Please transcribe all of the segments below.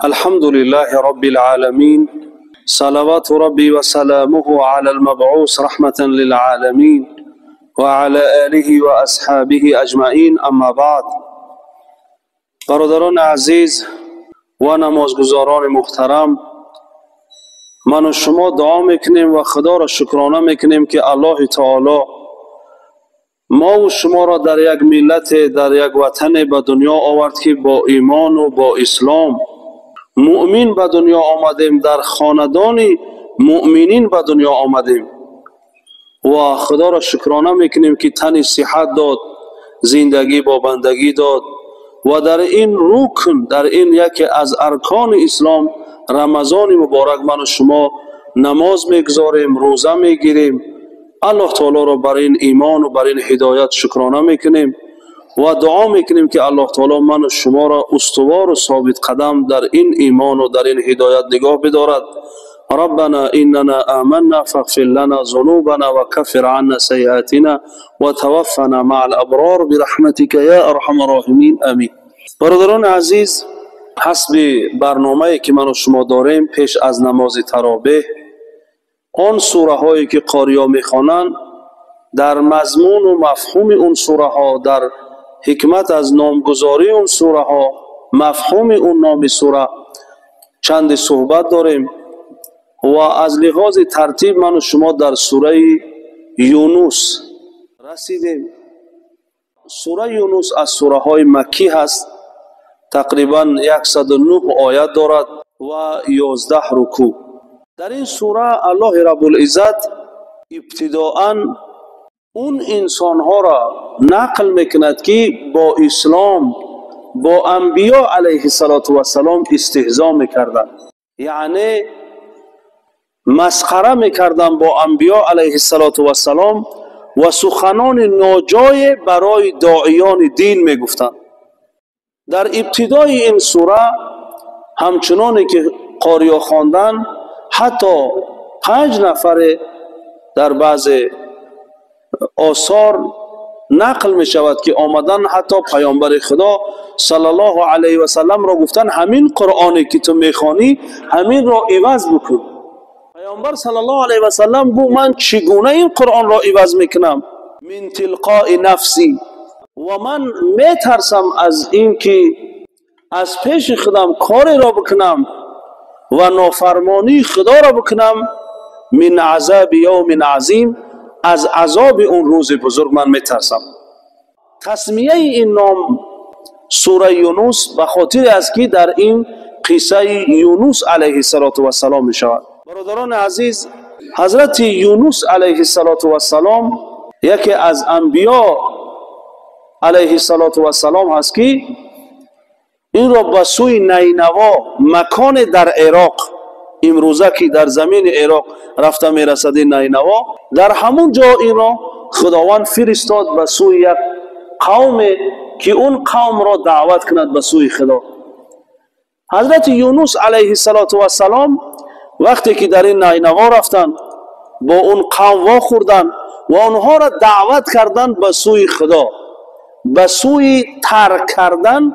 الحمد لله رب العالمين صلوات ربي وسلامه على المبعوث رحمة للعالمين وعلى آله وأصحابه أجمعين. اما بعد، برادران عزیز و نمازگزاران محترم، من و شما دعا میکنیم و خدا را شکرانه میکنیم که الله تعالی ما و شما را در یک ملت، در یک وطن به دنیا آورد که با ایمان و با اسلام مؤمن به دنیا آمدیم، در خاندان مؤمنین به دنیا آمدیم و خدا را شکرانه میکنیم که تن صحت داد، زندگی با بندگی داد و در این رکن، در این یکی از ارکان اسلام رمضان مبارک من و شما نماز میگذاریم، روزه میگیریم. الله تعالی را بر این ایمان و بر این هدایت شکرانه میکنیم و دعا میکنیم که الله تعالی من و شما را استوار و ثابت قدم در این ایمان و در این هدایت نگاه بدارد. ربنا اننا آمنا فاغفر لنا ذنوبنا وكفر عنا سیئاتنا وتوفنا مع الابرار برحمتك یا ارحم الراحمین. آمین. برادران عزیز، حسب برنامه‌ای که من و شما داریم، پیش از نماز تراویح آن سوره هایی که قاریا میخوانند، در مضمون و مفهوم اون سوره ها، در حکمت از نامگذاری اون سوره ها، مفهوم اون نام سوره چند صحبت داریم و از لحاظ ترتیب من و شما در سوره یونس رسیدیم. سوره یونس از سوره های مکی هست، تقریبا 109 آیت دارد و 11 رکوع. در این سوره الله رب العزت ابتداءً اون انسان ها را نقل میکند که با اسلام، با انبیا علیه السلام استهزا میکردند، یعنی مسخره میکردند با انبیا علیه السلام و سخنان ناجای برای داعیان دین میگفتند. در ابتدای این سوره همچنانی که قاریا خواندن، حتی 5 نفر در بعض آثار نقل می شود که آمدن حتی پیامبر خدا صلی الله علیه و سلم را گفتن همین قرآنی که تو میخوانی همین را عوض بکن. پیامبر صلی الله علیه و سلم گفت من چگونه این قرآن را عوض میکنم؟ من تلقاء نفسی، و من میترسم از این که از پیش خودم کاری را بکنم و نافرمانی خدا را بکنم. من عذاب یوم عظیم، از عذاب اون روز بزرگ من میترسم. تسمیه این نام سوره یونس به خاطر است که در این قصه یونس علیه السلام می شود. برادران عزیز، حضرت یونس علیه السلام یکی از انبیا علیه السلام هست که این را به سوی نینوا، مکان در عراق، امروزه که در زمین عراق رفته میرسد نینوا، در همون جا این را خداوند فرستاد به سوی یک قوم که اون قوم را دعوت کند به سوی خدا. حضرت یونس علیه السلام وقتی که در این نینوا رفتند، با اون قوم واخوردند و آنها را دعوت کردند به سوی خدا، به سوی ترک کردن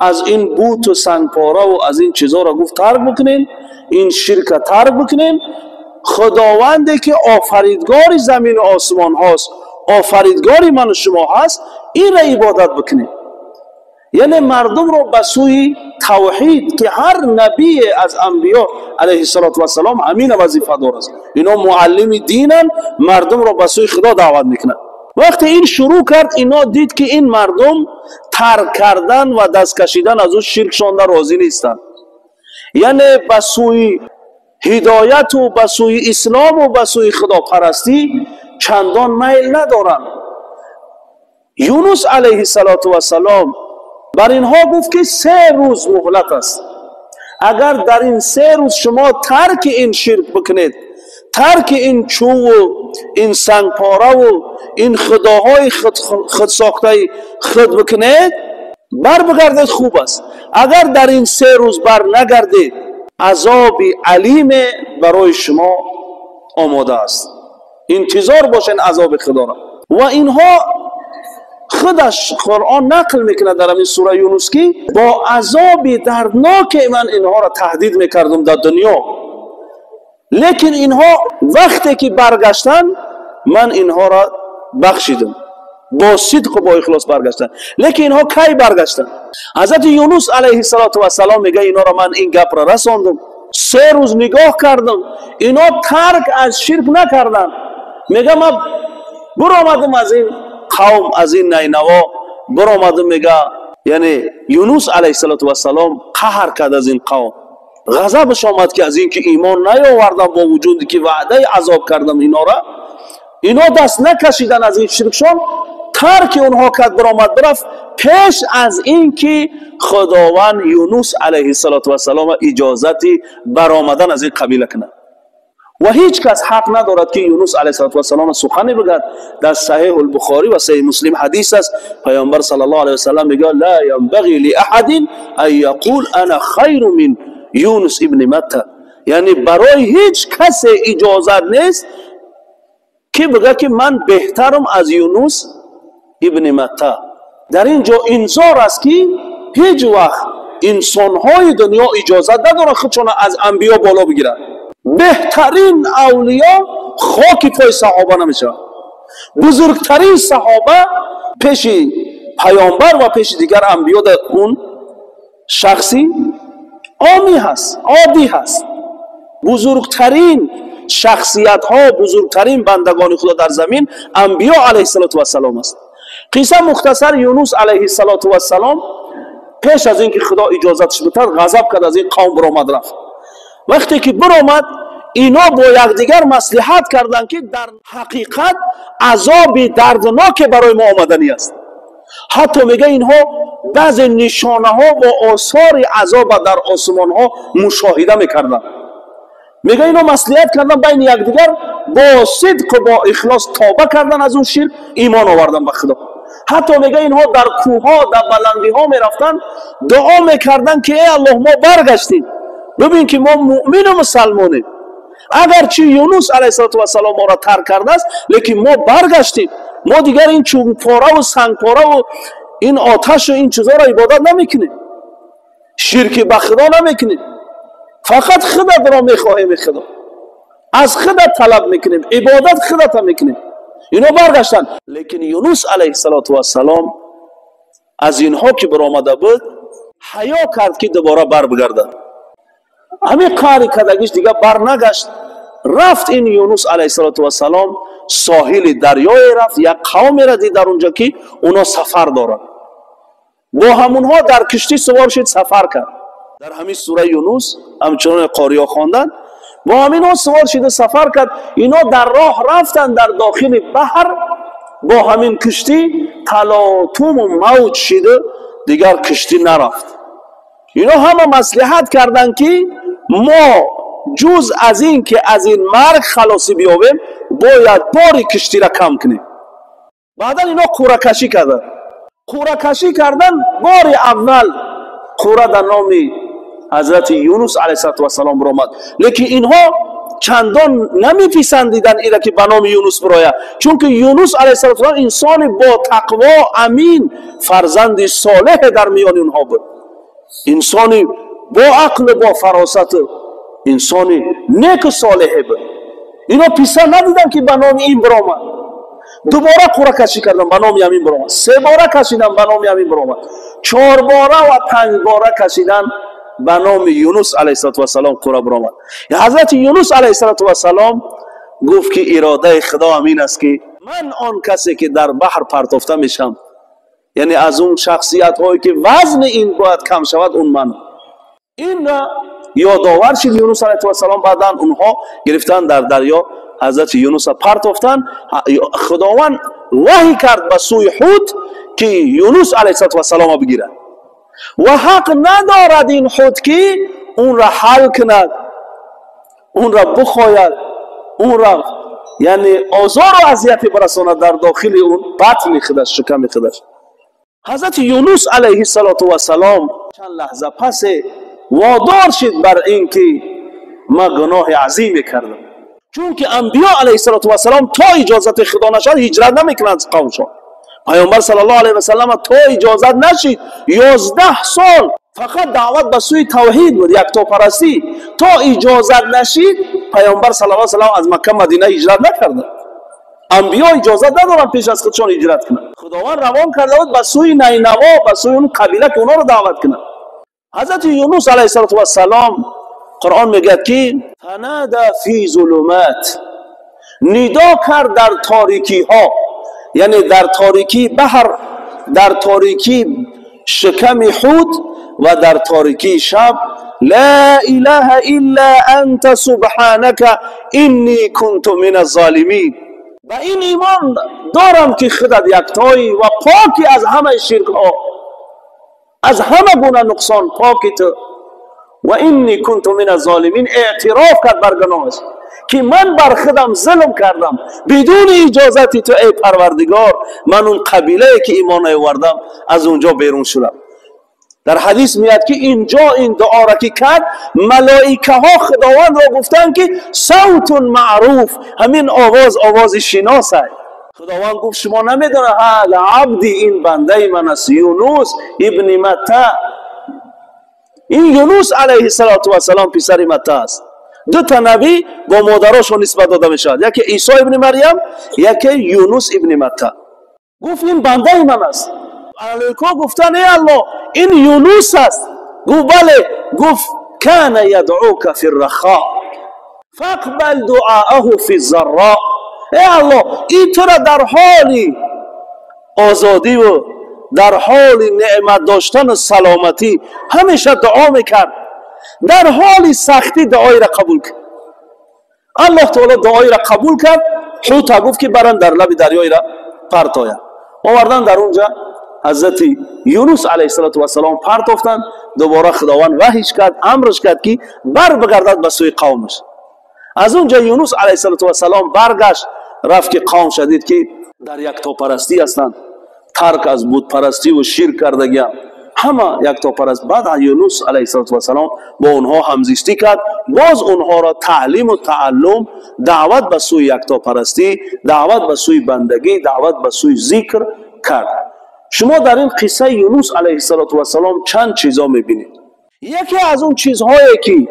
از این بوت و سنگپاره و از این چیزها را گفت ترک بکنین، این شرک ترک بکنین. خداوندی که آفریدگار زمین و آسمان هاست، آفریدگار من و شما هست، این را عبادت بکنین. یعنی مردم را به سوی توحید که هر نبی از انبیا علیه السلام همین وظیفه دار است. اینا معلم دینن، مردم را به سوی خدا دعوت میکنن. وقتی این شروع کرد، اینا دید که این مردم ترک کردن و دست کشیدن از اون شرک شانده راضی نیستند، یعنی به سوی هدایت و به سوی اسلام و به سوی خدا پرستی چندان میل ندارند. یونس علیه السلام بر اینها گفت که 3 روز مهلت است. اگر در این 3 روز شما ترک این شرک بکنید، ترک این چوب و این سنگپاره و این خداهای خود ساخته خود بکنید، بر بگردید خوب است. اگر در این 3 روز بر نگردید، عذاب علیم برای شما آماده است. انتظار باشین عذاب خدا را. و اینها خودش قرآن نقل میکنه در این سوره یونس که با عذاب دردناک من اینها را تهدید میکردم در دنیا، لیکن اینها وقتی که برگشتن من اینها را بخشیدم، با صدق و با اخلاص برگشتن. لیکن اینها کی برگشتن؟ حضرت یونس علیه السلام میگه اینا را من این گپ را رساندم، 3 روز نگاه کردم، اینا ترک از شرک نکردن. میگه من برآمدم از این قوم، از این نینوا برآمدم، میگه یعنی یونس علیه السلام قهر کرد از این قوم، غضبش آمد که از این که ایمان نیاوردن با وجودی که وعده عذاب کردم اینا را، اینا دست نکشیدن از این شرکشان، ترک اونها کرد، برآمد برفت پیش از این که خداوند یونس علیه السلام اجازتی برآمدن از این قبیله کنه. و هیچ کس حق ندارد که یونس علیه السلام سخنی بگوید. در صحیح البخاری و صحیح مسلم حدیث است، پیامبر صلی الله علیه و سلم میگه لا ينبغي لاحد ان يقول انا خیر من یونس ابن متی، یعنی برای هیچ کس اجازت نیست که بگه که من بهترم از یونس ابن متی. در اینجا انذار است که هیچ وقت انسان‌های دنیا اجازت ندارن خودشون از انبیا بالا بگیرن. بهترین اولیاء خاک پای صحابه نمیشه. بزرگترین صحابه پیش پیامبر و پیش دیگر انبیا در اون شخصی عامی هست، عادی هست. بزرگترین شخصیت ها، بزرگترین بندگان خدا در زمین انبیا علیه السلام است. قصه مختصر، یونس علیه السلام پیش از اینکه خدا اجازتش بده غضب کرد، از این قوم برآمد رفت. وقتی که برآمد اینا با یکدیگر مصلحت کردند که در حقیقت عذاب دردناک برای ما آمدنی است. حتی میگه اینها بعض نشانه ها و آثار عذاب در آسمان ها مشاهده میکردند. میگه اینا مصلحت کردن بین یکدیگر، با صدق و با اخلاص توبه کردن از اون شرک، ایمان آوردن به خدا. حتی میگه اینها در کوه ها، در بلندی ها میرفتن دعا میکردن که ای الله ما برگشتیم، ببین که ما مؤمن و مسلمانیم، اگرچه یونس علیه السلام ما را ترک کرده است لیکن ما برگشتیم، ما دیگر این چوب پاره و سنگ پاره و این آتش و این چیزا را عبادت نمیکنیم، شرک به خدا نمیکنیم، فقط خودت را میخواهیم، خدا از خودت طلب میکنیم، عبادت خودت میکنیم. اینا برگشتن. لیکن یونس علیه السلام از اینها که برآمده بود حیا کرد که دوباره بر بگردد. همین کاری کردگیش دیگه بر نگشت. رفت این یونس علیه السلام ساحل دریای رفت، یک قومی را دید در اونجا که اونا سفر دارن، با همونها در کشتی سوار شد، سفر کرد. در همین سوره یونس همچنان قاری‌ها خواندن، با همین سوار شده سفر کرد. اینا در راه رفتن در داخل بحر، با همین کشتی تلاطم و موج شده، دیگر کشتی نرفت. اینا همه مصلحت کردن که ما جز از این که از این مرگ خلاصی بیابیم باید بار کشتی را کم کنیم. بعدا اینا قوره کشی کردن. قوره کشی کردن بار اول قوره در نام حضرت یونس علیه السلام برآمد، لیکن اینها چندان نمیپسندیدن اینا که به نام یونس برآید، چون که یونس علیه السلام انسان با تقوا، امین، فرزند صالح در میان اونها بود، انسانی با عقل و با فراست، انسانی نیک و صالح بود. اینا پسند ندیدن که به نام این برآمد. دوباره قوره کشی کردن، به نام همین برآمد. 3 باره کشیدن، به نام همین برآمد. 4 باره و 5 باره کشیدن، به نام یونس علیه السلام قوره برآمد. حضرت یونس علیه السلام گفت که اراده خدا همین است که من آن کسی که در بحر پرتافته میشم، یعنی از اون شخصیت هایی که وزن این باید کم شود، اون من. این یادآور شد یونس علیه السلام. بعدا اونها گرفتن در دریا، حضرت یونس پرتافتن. خداوند وحی کرد به سوی حوت که یونس علیه السلام بگیرد و حق ندارد این حوت که اون را حل کند، اون را بخواید، اون را یعنی آزار و اذیت برساند در داخل اون بطن خودش، شکم خودش. حضرت یونس علیه السلام چند لحظه پس وادار شد بر این که ما گناه عظیمی کردم، چون که انبیا علیه السلام تا اجازت خدا نشد هجرت نمیکنند از قومشان. پیامبر صلی الله علیه و سلم تا اجازت نشید 11 سال فقط دعوت به سوی توحید بود، یکتاپرستی. تا اجازت نشید پیامبر صلی الله علیه و سلم از مکه مدینه هجرت نکرد. انبیا اجازت ندارن پیش از خودشان هجرت کنند. خداوند روان کرده بود به سوی نینوا، به سوی اون قبیله که اونا رو دعوت کنند. حضرت یونس علیه السلام قرآن میگه که فنادى فی ظلمات، ندا کرد در تاریکی ها، یعنی در تاریکی بحر، در تاریکی شکم حوت و در تاریکی شب، لا اله الا انت سبحانك انی کنت من الظالمین. و این ایمان دارم که خودت یکتایی و پاکی از همه شرک ها، از همه گونه نقصان پاکی تو. و انی کنت من الظالمین، اعتراف کرد بر گناهش که من بر خودم ظلم کردم، بدون اجازت تو ای پروردگار من اون قبیله که ایمان آوردم از اونجا بیرون شدم. در حدیث میاد که اینجا این دعا را که کرد ملائکه ها خداوند را گفتن که صوت معروف، همین آواز شناس است. خداوند گفت شما نمیدونه حال عبدی، این بنده من است، یونس ابن متی. این یونس علیه السلام پسر متی است. دو تا نبی با مادراشون نسبت داده میشد، یکی عیسی ابن مریم، یکی یونس ابن متی. گفت این بنده من است. ملائکه گفتن ای الله این یونس است. گفت بله. گفت کان یدعوک فی الرخاء فاقبل دعاءه فی الضراء. ای الله این تو را در حال آزادی و در حال نعمت داشتن و سلامتی همیشه دعا میکرد، در حال سختی دعای را قبول کرد. الله تعالی دعای را قبول کرد. حوت گفت که برن در لب دریای را پرت آید. آوردن در اونجا حضرت یونس علیه السلام پرت افتند. دوباره خداوند وحیش کرد، امرش کرد که بر بگردد به سوی قومش. از اونجا یونس علیه السلام برگشت، رفت که قوم شدید که در یکتاپرستی هستند، ترک از بت پرستی و شرک کردگی همه یکتاپرست. بعد یونس علیه السلام با اونها همزیستی کرد، باز اونها را تعلیم و تعلم، دعوت به سوی یکتاپرستی، دعوت به سوی بندگی، دعوت به سوی ذکر کرد. شما در این قصه یونس علیه السلام چند چیزا میبینید. یکی از اون چیزهایی که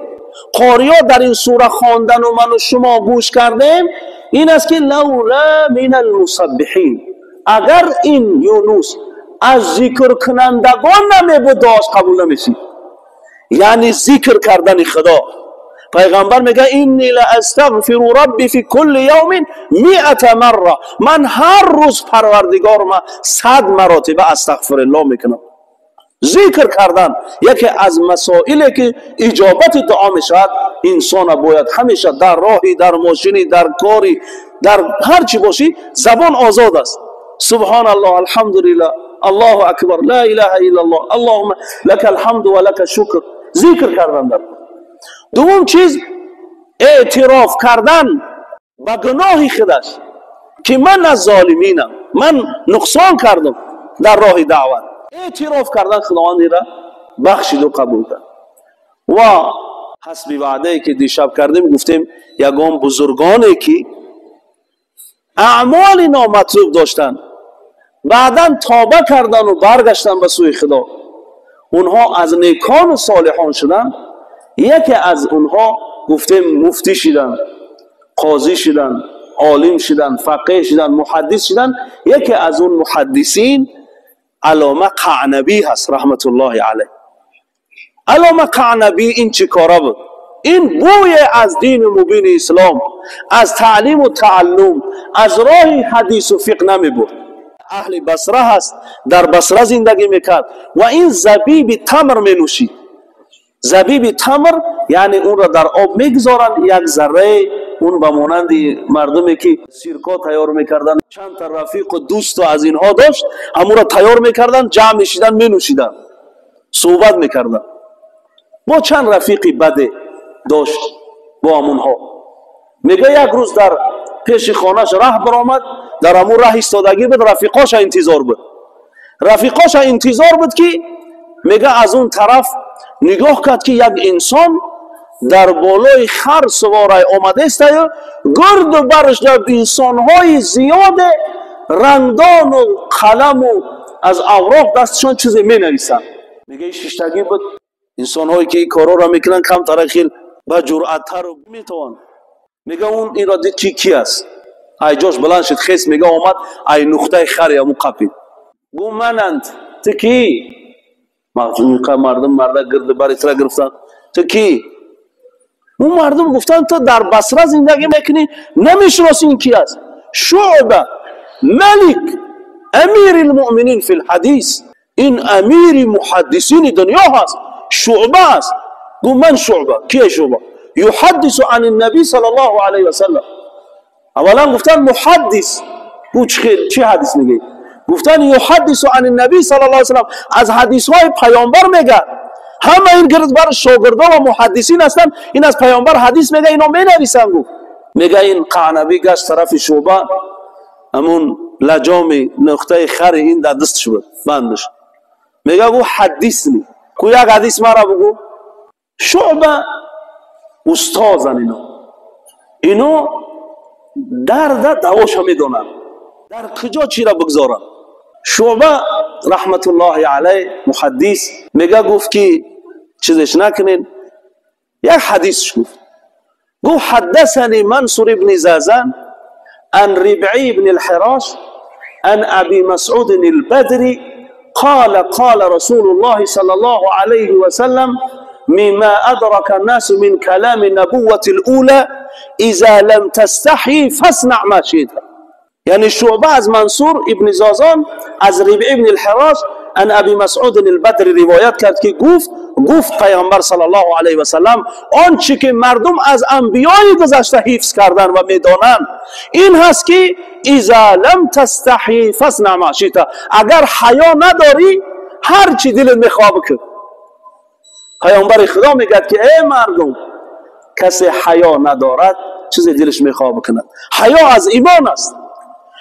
قاریا در این سوره خواندن و من و شما گوش کردیم این است که لولا من المسبحین، اگر این یونس از ذکر کنندگان نمی داشت قبول نمیشید. یعنی ذکر کردن خدا. پیغمبر میگه اینی لاستغفر ربی فی کل یوم 100 مره، من هر روز پروردگار ما 100 مرتبه استغفر الله میکنم. ذکر کردن یکی از مسائلی که اجابت دعا میشود. انسان باید همیشه در راهی، در ماشینی، در کاری، در هر چی باشی زبان آزاد است. سبحان الله، الحمدلله، الله اکبر، لا اله الا الله، اللهم لك الحمد و لك الشکر. ذکر کردن در. دوم چیز اعتراف کردن به گناه خودش که من از ظالمینم، من نقصان کردم در راه دعوت. اعتراف کردن خداوند را بخشید و قبول کرد. و حسب وعده که دیشب کردیم گفتیم یگان بزرگانی که اعمال نامطلوب داشتن بعداً توبه کردن و برگشتن به سوی خدا، اونها از نیکان و صالحان شدن. یکی از اونها گفتیم مفتی شدن، قاضی شدن، عالم شدن، فقیه شدن، محدث شدن. یکی از اون محدثین علامه قعنبی هست رحمت الله علیه. علامه قعنبی این چی کاره بود؟ این بوی از دین مبین اسلام، از تعلیم و تعلم، از راه حدیث و فقه نمی بود. اهل بصره هست، در بصره زندگی میکرد و این زبیب تمر می نوشید. زبیب تمر یعنی اون را در آب میگذارن، یک ذره اون به مانند مردمی که سیرکا تیار میکردن، چند تا رفیق و دوست و از اینها داشت، همون را تیار میکردن، جمع میشیدن، مینوشیدن، صحبت میکردن. با چند رفیقی بده داشت با همونها. میگه یک روز در پیش خانهش راه برآمد، در همون راه ایستادگی بود، رفیقاش انتظار بود. رفیقاش انتظار بود که میگه از اون طرف نگاه کرد که یک انسان در بالای خر سواره آمده است یا گرد و برش در انسانهای زیاد رندان و قلم و از اوراق دستشان چیزی می نویسن. میگه ششتگی بود انسانهایی که این کارا را میکنن کم تر خیل با جرأت‌تر میتوان. میگه اون این را دید کی است؟ ای جاش بلند شد خیس میگه آمد ای نقطه خری همون قپید گو منند تو کی؟ مردم مرده گرد بر اترا گرفتن تو کی؟ اون مردم گفتن تو در بصره زندگی میکنی نمیشناسی این کی است؟ شعبه ملک امیر المؤمنین فی الحدیث، این امیر محدثین دنیا هست، شعبه است. گو من شعبه. کیه شعبه؟ یحدث عن النبی صلی الله علیه و سلم. اولا گفتن محدث. گو چه حدیث میگه؟ گفتن یحدث عن النبی صلی الله علیه و سلم، از حدیث های پیامبر میگه. همه این گرد بر شاگردا و محدثین هستن، این از پیامبر حدیث میگه، اینا مینویسن. گو میگه این قعنبی گشت طرف شعبه، همون لجام نقطه خر این در دستش بود بندش. میگه گو حدیثنی، کو یک حدیث مرا بگو. شعبه استازن اینو درد دواش میدونن، در کجا چی را بگذارن. شعبه رحمت الله علیه محدث میگه گفت که چیزش نکنین، یک حدیثش گفت حدثني منصور بن زازان عن ربعي بن الحراش عن ابي مسعود البدري قال قال رسول الله صلى الله عليه وسلم مما أدرك الناس من كلام النبوة الأولى إذا لم تستحي فاصنع ما شئت. يعني شعبه از منصور ابن زازان از ربعی ابن الحراش عن ابی مسعود البدری روایت کرد که گفت پیامبر صلی الله علیه و سلم آنچه که مردم از انبیای گذشته حفظ کردن و میدانند این هست که اذا لم تستحی فاصنع ما شئت، اگر حیا نداری هر چی دلت میخواد بکن. پیامبر خدا میگه که ای مردم، کسی حیا ندارد چیزی دلش میخواد بکند. حیا از ایمان است.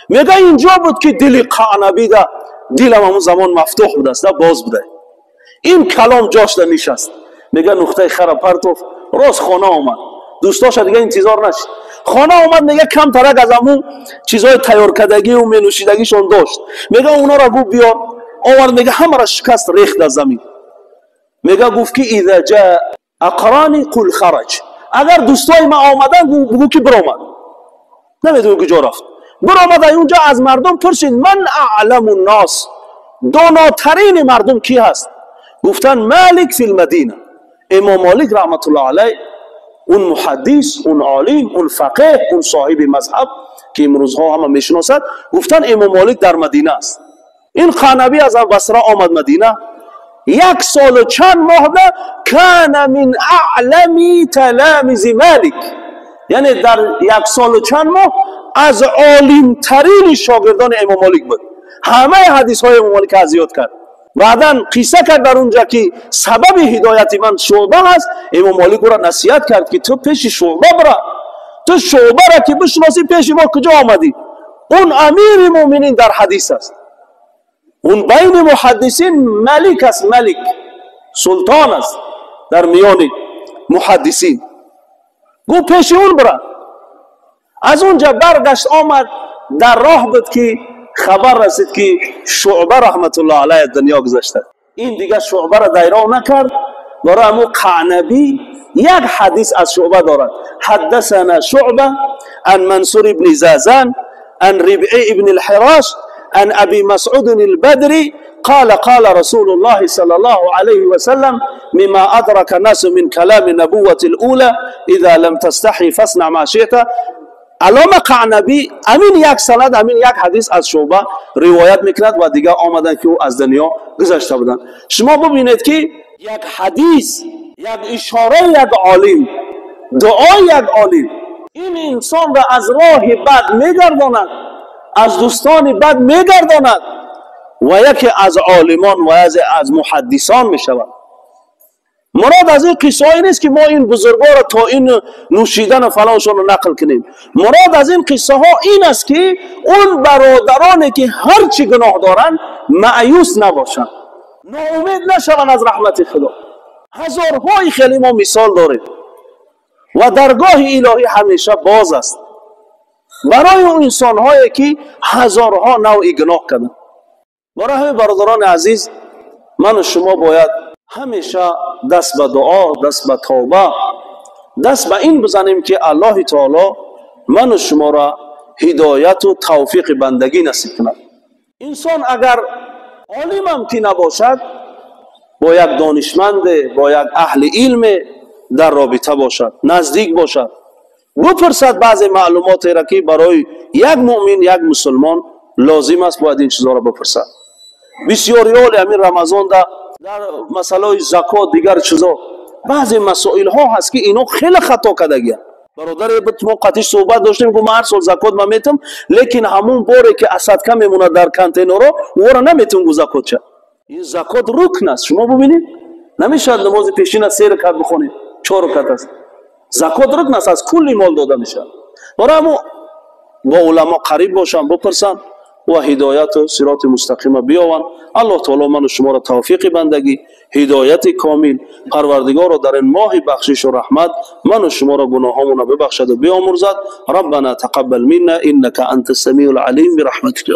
میگه اینجا بود که دل قعنبی ده، دلم همون زمان مفتوح بوده است، باز بوده. این کلام جاش ده نشست. میگه نقطه خر پرتوف راست خانه آمد. دوستاش دیگه انتظار نشد. خانه آمد میگه کم ترک از همون چیزای تیار کردگی و مینوشیدگیشون داشت. میگه اونا را گفت بیار. آورد میگه همه را شکست ریخت از زمین. میگه گفت که اذا جاء اقرانی قل خرج، اگر دوستای ما آمدن بگو که برآمد، نمیدونی کجا رفت. برآمد اونجا از مردم پرسید من اعلم الناس، داناترین مردم کی هست؟ گفتن مالک فی المدینه. امام مالک رحمت الله علیه، اون محدث، اون عالم، اون فقیه، اون صاحب مذهب که امروزها همه میشناسد، گفتن امام مالک در مدینه است. این قعنبی از بصره آمد مدینه، 1 سال و چند ماه ده کان من اعلمی تلامذ مالک، یعنی در 1 سال و چند ماه از عالم ترین شاگردان امام مالک بود. همه حدیث های امام مالک از یاد کرد. بعدن قصه کرد در اونجا که سبب هدایت من شعبه هست. امام مالک را نصیحت کرد که تو پیش شعبه برو، تو شعبه را که بشناسی پیش ما کجا آمدی. اون امیر مومنین در حدیث است، اون بین محدثین ملک است، ملک سلطان است در میان محدثین. گو پیش اون برو. از اونجا برگشت آمد، در راه بود که خبر رسید که شعبه رحمت الله علیه دنیا گذشته. این دیگه شعبه را دیرا نکرد، برای امو قعنبی یک حدیث از شعبه دارد. حدثنا شعبه عن منصور ابن زازان عن ربعی ابن الحراش عن ابي مسعود البدري قال قال رسول الله صلى الله عليه وسلم مما أدرك الناس من كلام النبوة الأولى إذا لم تستحي فاصنع ما شئت. علامه قعنبی امین یک سند، امین یک حدیث از شعبه روایت میکند و دیگه آمدن که او از دنیا گذشته بودن. شما ببینید که یک حدیث، یک اشاره یک عالم، دعای یک عالم، این انسان را از راه بد میگرداند، از دوستان بد میگرداند و یکی از عالمان و از محدثان میشود. مراد از این قصه هایی نیست که ما این بزرگا را تا این نوشیدن و فلانشان رو نقل کنیم. مراد از این قصه ها این است که اون برادرانی که هر چی گناه دارن مایوس نباشن، ناامید نشون از رحمت خدا. هزارهای خیلی ما مثال داریم. و درگاه الهی همیشه باز است برای اون انسان هایی که هزارها نوع گناه کردند. برای همین برادران عزیز، من و شما باید همیشه دست به دعا، دست به توبه، دست به این بزنیم که الله تعالی من و شما را هدایت و توفیق بندگی نصیب کند. انسان اگر عالم هم که نباشد، با یک دانشمند، با یک اهل علم در رابطه باشد، نزدیک باشد، بپرسد بعض معلومات را که برای یک مؤمن، یک مسلمان لازم است، باید این چیزها را بپرسد. بسیاری حال همین رمضان در مسئله زکات دیگر چیزا بعضی مسائل ها هست که اینو خیلی خطا کردگی. برادر ما قطعی صحبت داشتیم که من هر سال زکات ما میتم، لیکن همون باره که صدقه میمونه در کانتینر رو نمیتونم زکات چه. این زکات رکن است. شما ببینید نمیشه نماز پیشین 3 رکعت بخونید، 4 رکعت است. زکات رکن است، از کل مال داده میشه. برای ما با علما قریب باشم، بپرسن و هدایت و صراط مستقیم بیاون. الله تعالی من و شما را توفیق بندگی، هدایت کامل، پروردگار را در این ماه بخشش و رحمت من و شما را گناهامون را ببخشد و بیامرزد. ربنا تقبل منا انك انت السمیع العلیم برحمتك.